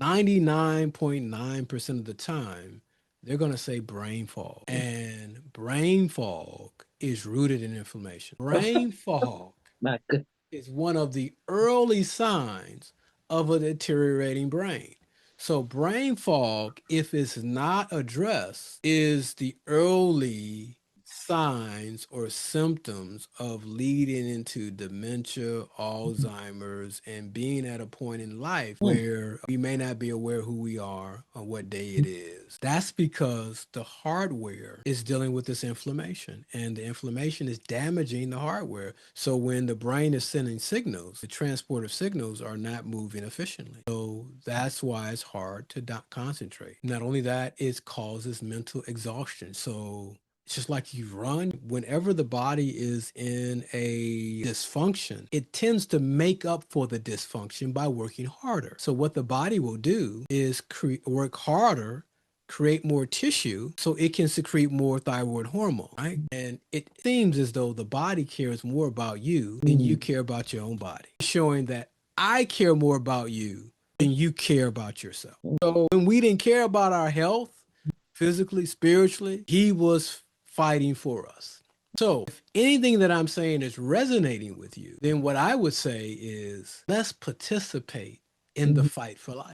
99.9% of the time, they're going to say brain fog. And brain fog is rooted in inflammation. Brain fog My good. is one of the early signs of a deteriorating brain. So, brain fog, if it's not addressed, is the early signs or symptoms of leading into dementia, Alzheimer's, and being at a point in life Mm, where we may not be aware who we are or what day it is. That's because the hardware is dealing with this inflammation, and the inflammation is damaging the hardware. So when the brain is sending signals, the transport of signals are not moving efficiently. So that's why it's hard to concentrate. Not only that, it causes mental exhaustion. So it's just like you run. Whenever the body is in a dysfunction, it tends to make up for the dysfunction by working harder. So what the body will do is work harder, create more tissue so it can secrete more thyroid hormone, right? And it seems as though the body cares more about you than you mm, care about your own body, showing that I care more about you than you care about yourself. mm, So when we didn't care about our health, physically, spiritually, he was fighting for us. So if anything that I'm saying is resonating with you, then what I would say is let's participate in the mm. fight for life.